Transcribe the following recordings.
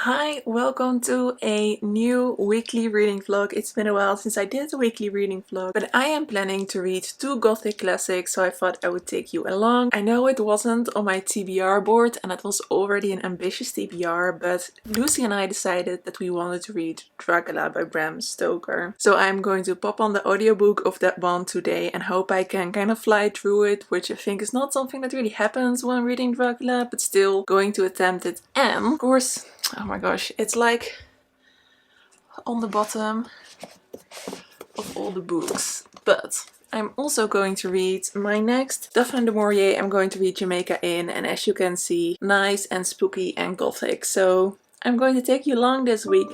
Hi, welcome to a new weekly reading vlog. It's been a while since I did a weekly reading vlog, but I am planning to read 2 Gothic classics, so I thought I would take you along. I know it wasn't on my TBR board and it was already an ambitious TBR, but Lucy and I decided that we wanted to read Dracula by Bram Stoker. So I'm going to pop on the audiobook of that one today and hope I can kind of fly through it, which I think is not something that really happens when reading Dracula, but still going to attempt it. And of course, oh my gosh, it's like on the bottom of all the books. But I'm also going to read my next Daphne du Maurier. I'm going to read Jamaica Inn, and as you can see, nice and spooky and gothic. So I'm going to take you along this week.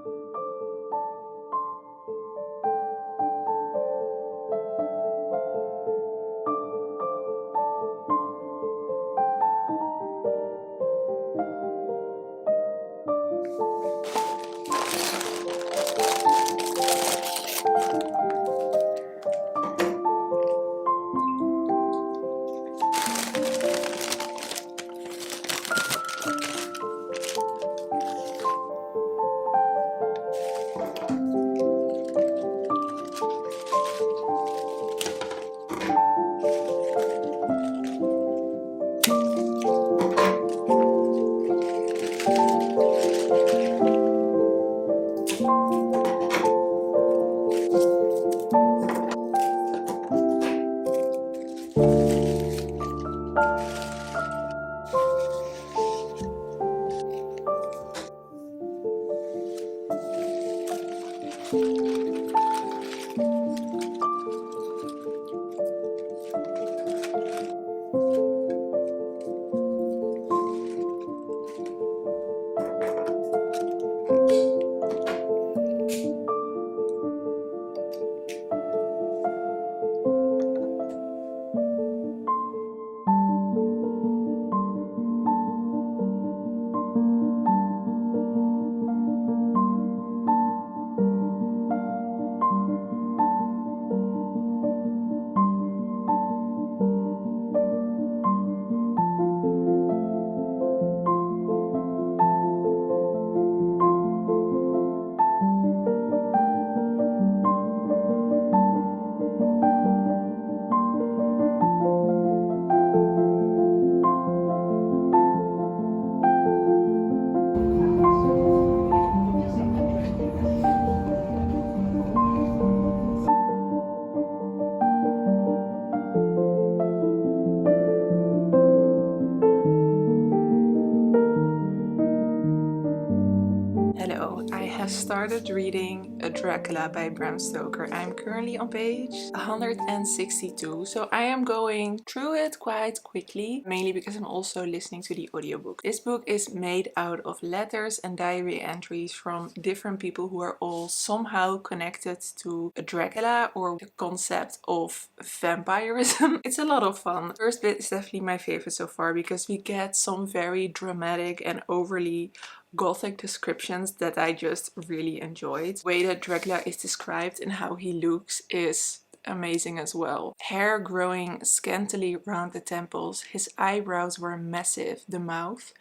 Hello, I have started reading Dracula by Bram Stoker. I'm currently on page 162, so I am going through it quite quickly, mainly because I'm also listening to the audiobook. This book is made out of letters and diary entries from different people who are all somehow connected to Dracula or the concept of vampirism. It's a lot of fun. The first bit is definitely my favorite so far because we get some very dramatic and overly Gothic descriptions that I just really enjoyed. The way that Dracula is described and how he looks is amazing as well. Hair growing scantily round the temples, his eyebrows were massive, the mouth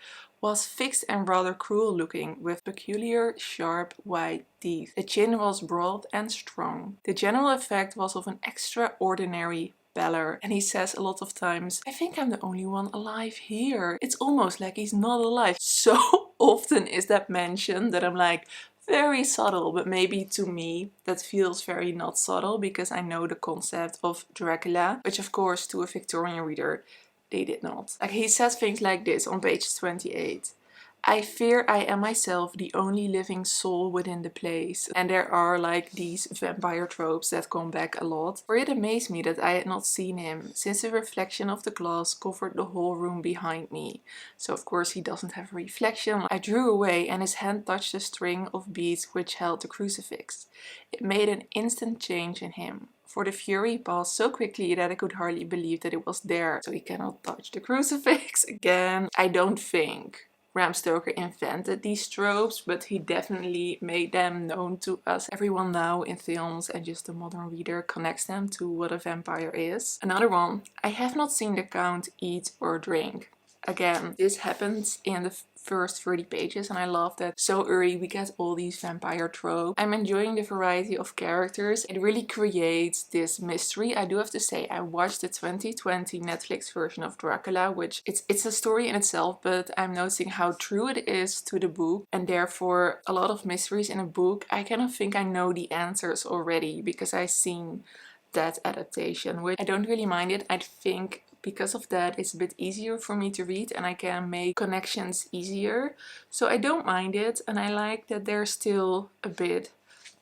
was fixed and rather cruel looking with peculiar sharp white teeth. The chin was broad and strong. The general effect was of an extraordinary pallor, and he says a lot of times, I think I'm the only one alive here. It's almost like he's not alive. So often is that mentioned that I'm like, very subtle, but maybe to me that feels very not subtle because I know the concept of Dracula, which of course to a Victorian reader they did not. Like he says things like this on page 28. I fear I am myself the only living soul within the place. And there are like these vampire tropes that come back a lot. For it amazed me that I had not seen him, since the reflection of the glass covered the whole room behind me. So of course he doesn't have a reflection. I drew away and his hand touched the string of beads which held the crucifix. It made an instant change in him. For the fury passed so quickly that I could hardly believe that it was there. So he cannot touch the crucifix again. I don't think Bram Stoker invented these tropes, but he definitely made them known to us. Everyone now in films and just the modern reader connects them to what a vampire is. Another one, I have not seen the Count eat or drink. again, this happens in the first 30 pages and I love that so early we get all these vampire tropes. I'm enjoying the variety of characters. It really creates this mystery. I do have to say I watched the 2020 Netflix version of Dracula, which it's a story in itself, but I'm noticing how true it is to the book, and therefore a lot of mysteries in a book I kind of think I know the answers already because I've seen that adaptation, which I don't really mind it. I think because of that it's a bit easier for me to read and I can make connections easier. So I don't mind it, and I like that there's still a bit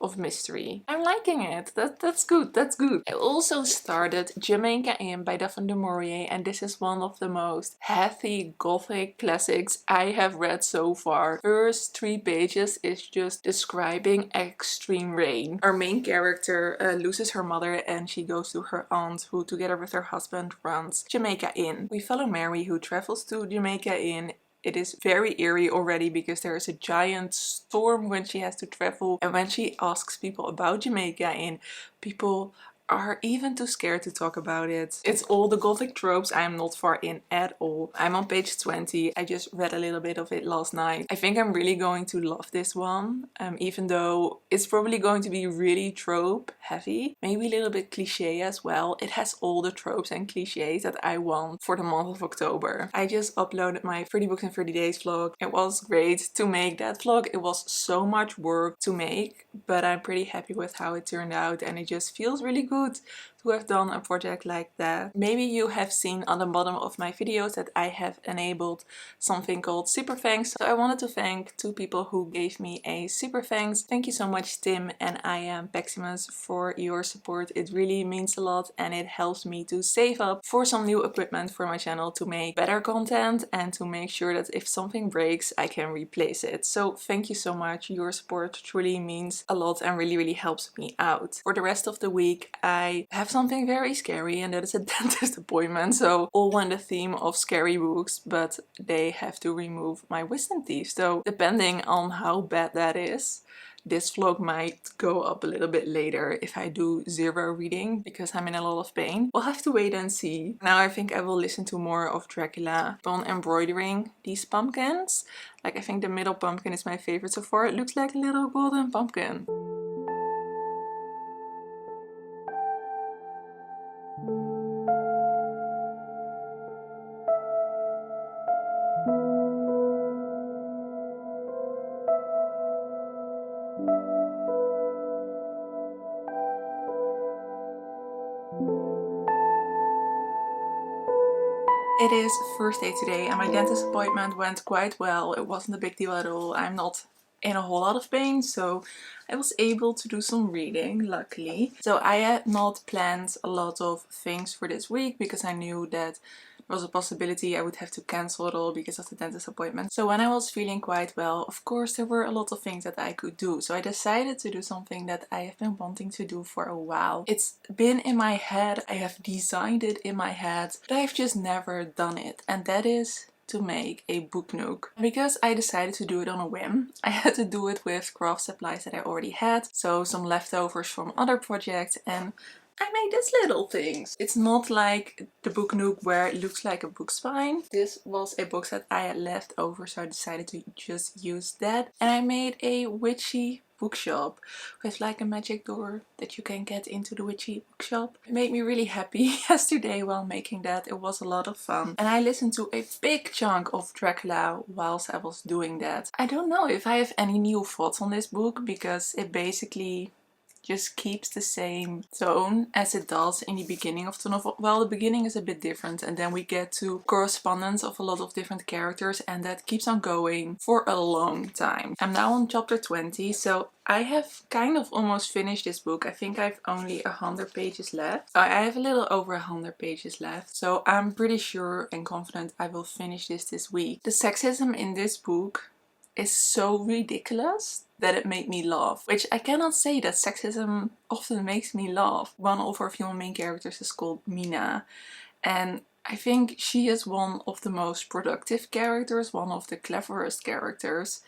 of mystery. I'm liking it. That's good. That's good. I also started Jamaica Inn by Daphne du Maurier, and this is one of the most heavy Gothic classics I have read so far. First 3 pages is just describing extreme rain. Our main character loses her mother and she goes to her aunt, who together with her husband runs Jamaica Inn. We follow Mary, who travels to Jamaica Inn. It is very eerie already because there is a giant storm when she has to travel, and when she asks people about Jamaica Inn, people are even too scared to talk about it. It's all the Gothic tropes I'm not far in at all. I'm on page 20. I just read a little bit of it last night. I think I'm really going to love this one, even though it's probably going to be really trope heavy, maybe a little bit cliche as well. It has all the tropes and cliches that I want for the month of October. I just uploaded my 30 books in 30 days vlog. It was great to make that vlog. It was so much work to make, but I'm pretty happy with how it turned out, and it just feels really good to have done a project like that. Maybe you have seen on the bottom of my videos that I have enabled something called super thanks. So I wanted to thank 2 people who gave me a super thanks. Thank you so much, Tim and I Am Peximus, for your support. It really means a lot and it helps me to save up for some new equipment for my channel to make better content and to make sure that if something breaks I can replace it. So thank you so much. Your support truly means a lot and really helps me out. For the rest of the week I have something very scary, and that is a dentist appointment, so all in the theme of scary books, but they have to remove my wisdom teeth. So depending on how bad that is, this vlog might go up a little bit later if I do 0 reading because I'm in a lot of pain. We'll have to wait and see. Now I think I will listen to more of Dracula. On embroidering these pumpkins. Like, I think the middle pumpkin is my favorite so far. It looks like a little golden pumpkin. It is first day today and my dentist appointment went quite well. It wasn't a big deal at all. I'm not in a whole lot of pain, so I was able to do some reading, luckily. So I had not planned a lot of things for this week because I knew that there was a possibility I would have to cancel it all because of the dentist appointment. So when I was feeling quite well, of course there were a lot of things that I could do. So I decided to do something that I have been wanting to do for a while. It's been in my head, I have designed it in my head, but I've just never done it. And that is to make a book nook. Because I decided to do it on a whim, I had to do it with craft supplies that I already had. So some leftovers from other projects, and I made these little things. It's not like the book nook where it looks like a book spine. This was a box that I had left over, so I decided to just use that. And I made a witchy bookshop with like a magic door that you can get into the witchy bookshop. It made me really happy yesterday while making that. It was a lot of fun. And I listened to a big chunk of Dracula whilst I was doing that. I don't know if I have any new thoughts on this book because it basically just keeps the same tone as it does in the beginning of the novel. Well, the beginning is a bit different and then we get to correspondence of a lot of different characters, and that keeps on going for a long time. I'm now on chapter 20, so I have kind of almost finished this book. I think I've only 100 pages left. I have a little over 100 pages left, so I'm pretty sure and confident I will finish this week. The sexism in this book is so ridiculous that it made me laugh. Which I cannot say that sexism often makes me laugh. One of our female main characters is called Mina, and I think she is one of the most productive characters, one of the cleverest characters.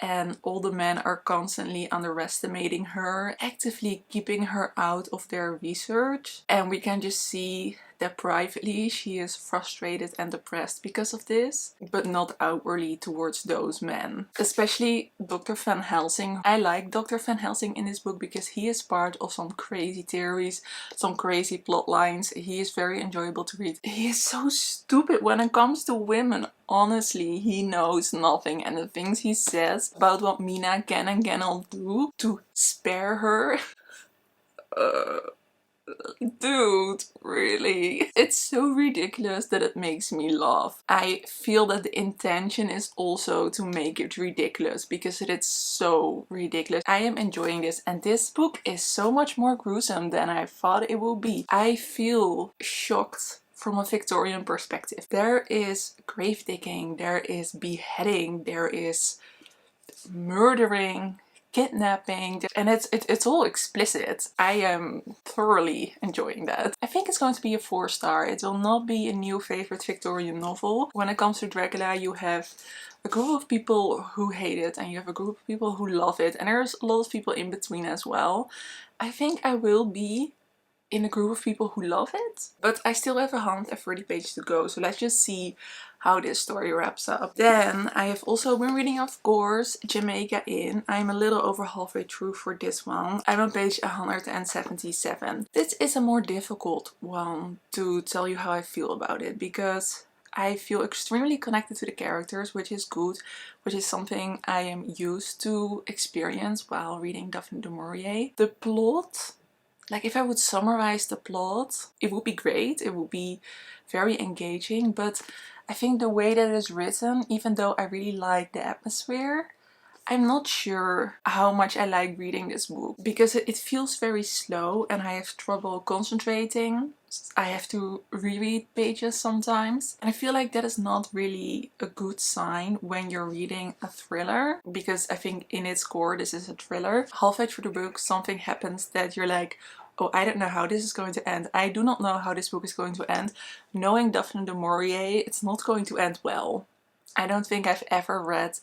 And all the men are constantly underestimating her, actively keeping her out of their research. And we can just see that privately she is frustrated and depressed because of this, but not outwardly towards those men. Especially Dr. Van Helsing. I like Dr. Van Helsing in this book because he is part of some crazy theories, some crazy plot lines. He is very enjoyable to read. He is so stupid when it comes to women. Honestly, he knows nothing, and the things he says about what Mina can and cannot do to spare her. Dude, really? It's so ridiculous that it makes me laugh. I feel that the intention is also to make it ridiculous because it is so ridiculous. I am enjoying this, and this book is so much more gruesome than I thought it would be. I feel shocked from a Victorian perspective. There is grave digging, there is beheading, there is murdering, kidnapping, and it's all explicit. I am thoroughly enjoying that. I think it's going to be a 4-star. It will not be a new favorite Victorian novel. When it comes to Dracula, you have a group of people who hate it and you have a group of people who love it, and there's a lot of people in between as well. I think I will be in a group of people who love it, but I still have 130 pages to go, so let's just see how this story wraps up. Then I have also been reading, of course, Jamaica Inn. I'm a little over halfway through for this one. I'm on page 177. This is a more difficult one to tell you how I feel about it because I feel extremely connected to the characters, which is good, which is something I am used to experience while reading Daphne du Maurier. The plot, like if I would summarize the plot, it would be great, it would be very engaging, but I think the way that it is written, even though I really like the atmosphere, I'm not sure how much I like reading this book because it feels very slow and I have trouble concentrating. I have to reread pages sometimes. And I feel like that is not really a good sign when you're reading a thriller, because I think in its core this is a thriller. Halfway through the book something happens that you're like, oh, I don't know how this is going to end. I do not know how this book is going to end. Knowing Daphne du Maurier, it's not going to end well. I don't think I've ever read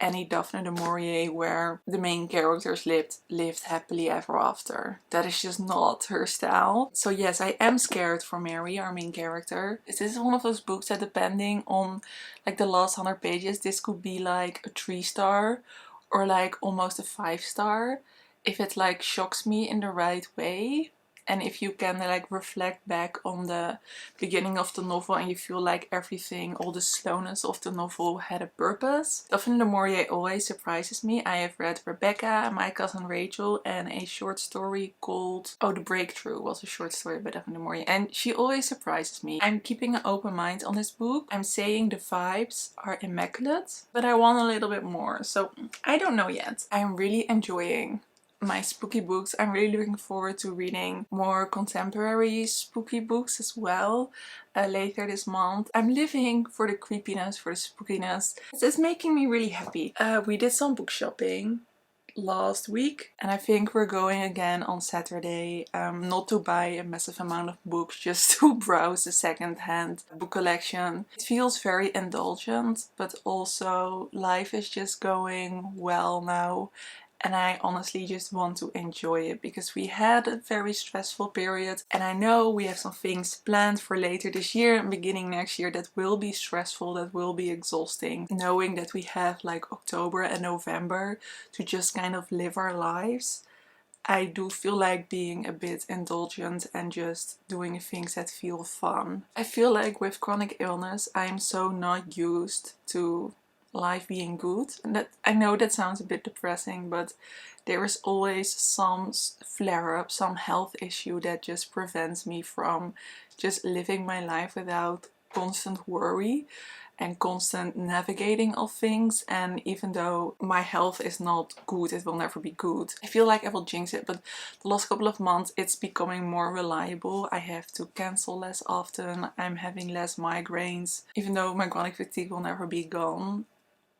any Daphne du Maurier where the main characters lived happily ever after. That is just not her style. So yes, I am scared for Mary, our main character. This is one of those books that, depending on like the last 100 pages, this could be like a 3-star or like almost a 5-star if it like shocks me in the right way. And if you can like reflect back on the beginning of the novel and you feel like everything, all the slowness of the novel had a purpose. Daphne du Maurier always surprises me. I have read Rebecca, My Cousin Rachel, and a short story called, oh, The Breakthrough was a short story by Daphne du Maurier, and she always surprises me. I'm keeping an open mind on this book. I'm saying the vibes are immaculate, but I want a little bit more, so I don't know yet. I'm really enjoying my spooky books. I'm really looking forward to reading more contemporary spooky books as well later this month. I'm living for the creepiness, for the spookiness. It's making me really happy. We did some book shopping last week and I think we're going again on Saturday, not to buy a massive amount of books, just to browse the second-hand book collection. It feels very indulgent, but also life is just going well now. And I honestly just want to enjoy it because we had a very stressful period, and I know we have some things planned for later this year and beginning next year that will be stressful, that will be exhausting. Knowing that we have like October and November to just kind of live our lives, I do feel like being a bit indulgent and just doing things that feel fun. I feel like with chronic illness I'm so not used to life being good, and that, I know that sounds a bit depressing, but there is always some flare-up, some health issue that just prevents me from just living my life without constant worry and constant navigating of things. And even though my health is not good, it will never be good. I feel like I will jinx it, but the last couple of months it's becoming more reliable. I have to cancel less often, I'm having less migraines. Even though my chronic fatigue will never be gone,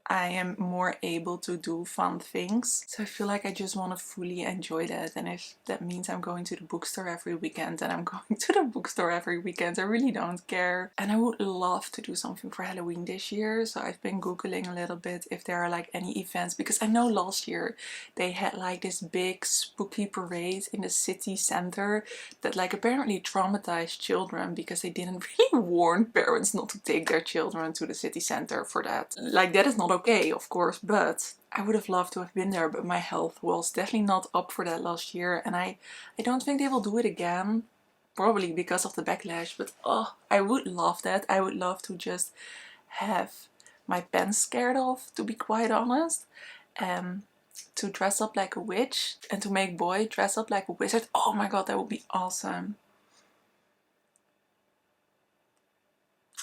I am more able to do fun things. So I feel like I just want to fully enjoy that. And if that means I'm going to the bookstore every weekend, then I'm going to the bookstore every weekend. I really don't care. And I would love to do something for Halloween this year. So I've been Googling a little bit if there are like any events, because I know last year they had like this big spooky parade in the city center that like apparently traumatized children because they didn't really warn parents not to take their children to the city center for that. Like, that is not okay, of course, but I would have loved to have been there, but my health was definitely not up for that last year, and I don't think they will do it again. Probably because of the backlash, but oh, I would love that. I would love to just have my pants scared off, to be quite honest. To dress up like a witch and to make boy dress up like a wizard. Oh my god, that would be awesome.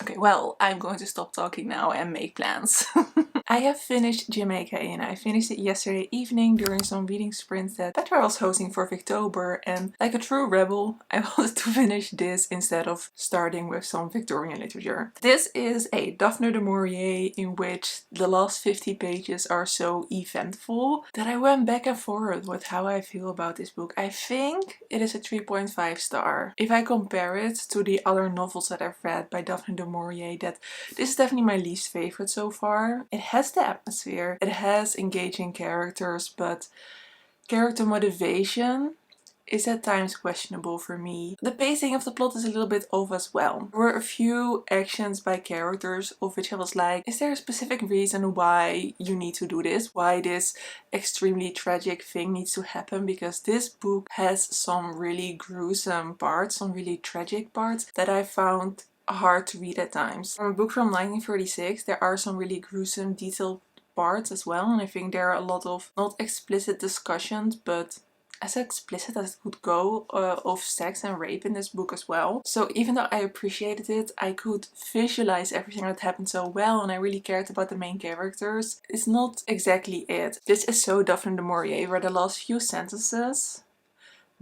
Okay, well, I'm going to stop talking now and make plans. I have finished Jamaica Inn. I finished it yesterday evening during some reading sprints that Petra was hosting for Victober, and like a true rebel, I wanted to finish this instead of starting with some Victorian literature. This is a Daphne du Maurier in which the last 50 pages are so eventful that I went back and forth with how I feel about this book. I think it is a 3.5 star. If I compare it to the other novels that I've read by Daphne du Maurier, that this is definitely my least favorite so far. It has the atmosphere, it has engaging characters, but character motivation is at times questionable for me. The pacing of the plot is a little bit off as well. There were a few actions by characters of which I was like, is there a specific reason why you need to do this? Why this extremely tragic thing needs to happen? Because this book has some really gruesome parts, some really tragic parts that I found hard to read at times. From a book from 1936, there are some really gruesome, detailed parts as well, and I think there are a lot of not explicit discussions, but as explicit as it could go, of sex and rape in this book as well. So even though I appreciated it, I could visualize everything that happened so well, and I really cared about the main characters. It's not exactly it. This is so Daphne du Maurier, where the last few sentences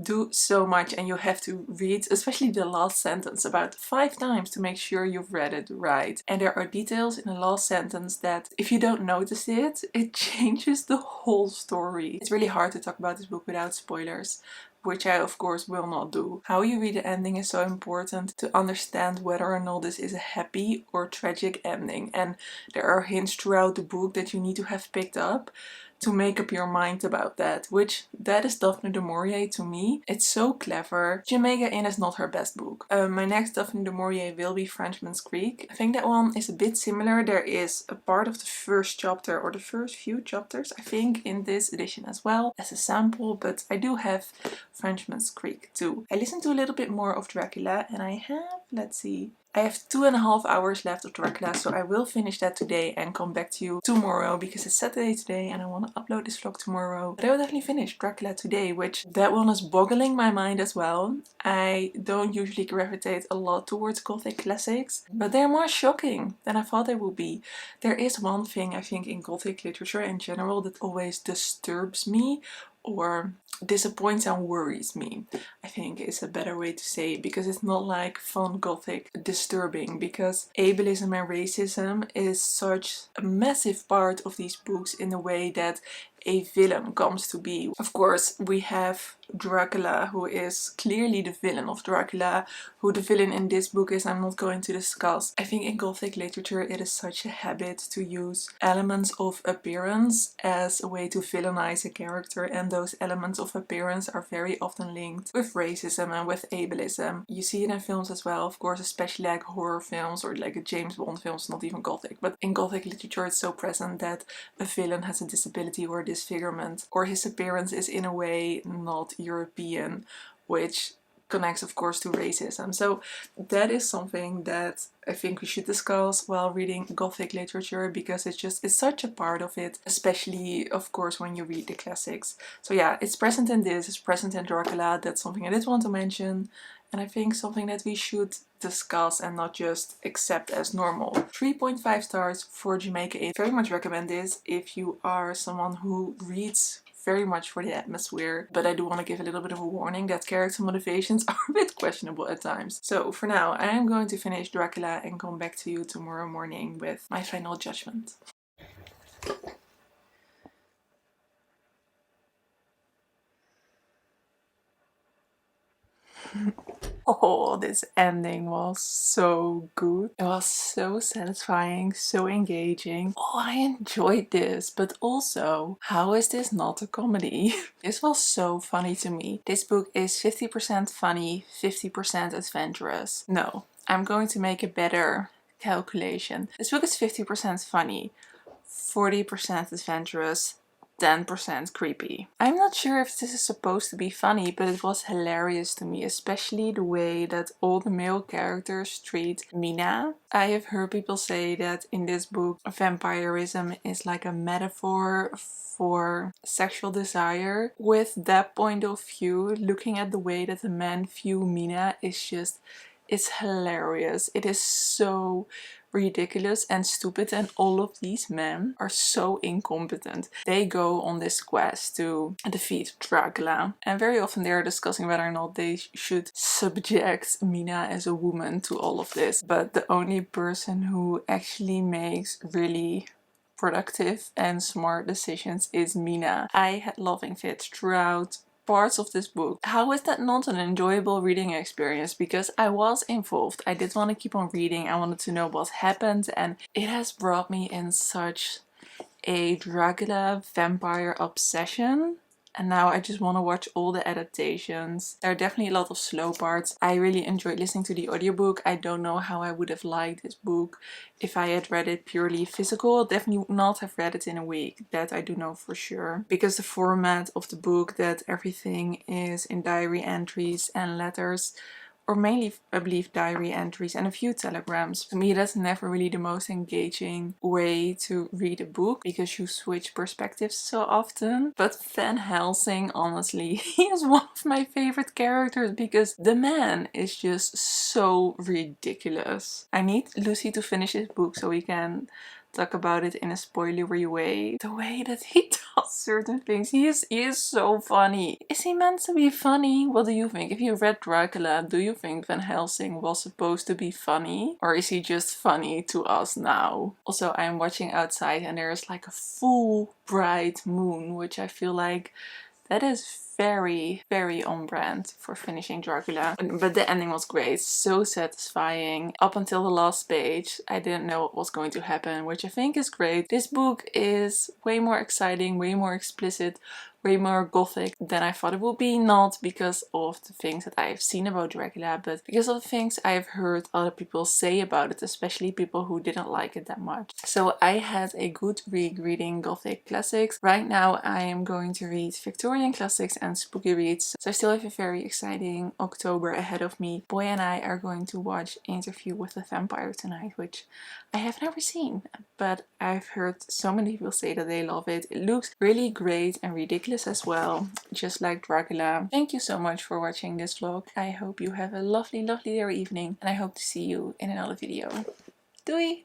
do so much, and you have to read especially the last sentence about 5 times to make sure you've read it right. And there are details in the last sentence that if you don't notice it, it changes the whole story. It's really hard to talk about this book without spoilers, which I of course will not do. How you read the ending is so important to understand whether or not this is a happy or tragic ending, and there are hints throughout the book that you need to have picked up to make up your mind about that, which that is Daphne du Maurier to me. It's so clever. Jamaica Inn is not her best book. My next Daphne du Maurier will be Frenchman's Creek. I think that one is a bit similar. There is a part of the first chapter, or the first few chapters, I think, in this edition as well as a sample, but I do have Frenchman's Creek too. I listened to a little bit more of Dracula, and I have, let's see, I have 2.5 hours left of Dracula, so I will finish that today and come back to you tomorrow, because it's Saturday today and I want to upload this vlog tomorrow. But I will definitely finish Dracula today, which that one is boggling my mind as well. I don't usually gravitate a lot towards Gothic classics, but they're more shocking than I thought they would be. There is one thing I think in Gothic literature in general that always disturbs me, or disappoints and worries me, I think is a better way to say it, because it's not like fun Gothic disturbing, because ableism and racism is such a massive part of these books in the way that a villain comes to be. Of course, we have Dracula, who is clearly the villain of Dracula. Who the villain in this book is, I'm not going to discuss. I think in Gothic literature it is such a habit to use elements of appearance as a way to villainize a character, and those elements of appearance are very often linked with racism and with ableism. You see it in films as well, of course, especially like horror films or like a James Bond films, not even Gothic. But in Gothic literature it's so present that a villain has a disability or disfigurement, or his appearance is in a way not European, which connects of course to racism. So that is something that I think we should discuss while reading Gothic literature, because it's such a part of it, especially of course when you read the classics. So yeah, it's present in this, it's present in Dracula. That's something I did want to mention, and I think something that we should discuss and not just accept as normal. 3.5 stars for Jamaica Inn. Very much recommend this if you are someone who reads very much for the atmosphere, but I do want to give a little bit of a warning that character motivations are a bit questionable at times. So for now, I am going to finish Dracula and come back to you tomorrow morning with my final judgment. Oh, this ending was so good. It was so satisfying, so engaging. Oh, I enjoyed this, but also, how is this not a comedy? This was so funny to me. This book is 50% funny, 50% adventurous. No, I'm going to make a better calculation. This book is 50% funny, 40% adventurous, 10% creepy. I'm not sure if this is supposed to be funny, but it was hilarious to me, especially the way that all the male characters treat Mina. I have heard people say that in this book, vampirism is like a metaphor for sexual desire. With that point of view, looking at the way that the men view Mina is just, it's hilarious. It is so ridiculous and stupid, and all of these men are so incompetent. They go on this quest to defeat Dracula, and very often they are discussing whether or not they should subject Mina as a woman to all of this. But the only person who actually makes really productive and smart decisions is Mina. I had loving fits throughout parts of this book. How is that not an enjoyable reading experience? Because I was involved. I did want to keep on reading. I wanted to know what happened, and it has brought me in such a Dracula vampire obsession. And now I just want to watch all the adaptations. There are definitely a lot of slow parts. I really enjoyed listening to the audiobook. I don't know how I would have liked this book if I had read it purely physical. Definitely would not have read it in a week. That I do know for sure. Because the format of the book, that everything is in diary entries and letters, or mainly I believe diary entries and a few telegrams. For me, that's never really the most engaging way to read a book, because you switch perspectives so often. But Van Helsing, honestly, he is one of my favorite characters because the man is just so ridiculous. I need Lucy to finish this book so we can talk about it in a spoilery way. The way that he does certain things, he is so funny. Is he meant to be funny? What do you think? If you read Dracula, do you think Van Helsing was supposed to be funny? Or is he just funny to us now? Also, I'm watching outside and there's like a full bright moon, which I feel like that is very, very on brand for finishing Dracula. But the ending was great, so satisfying. Up until the last page, I didn't know what was going to happen, which I think is great. This book is way more exciting, way more explicit, way more gothic than I thought it would be. Not because of the things that I have seen about Dracula, but because of the things I have heard other people say about it, especially people who didn't like it that much. So I had a good week reading Gothic classics. Right now I am going to read Victorian classics and spooky reads. So I still have a very exciting October ahead of me. Boy and I are going to watch Interview with the Vampire tonight, which I have never seen, but I've heard so many people say that they love it. It looks really great and ridiculous as well, just like Dracula. Thank you so much for watching this vlog. I hope you have a lovely, lovely day or evening, and I hope to see you in another video. Doei!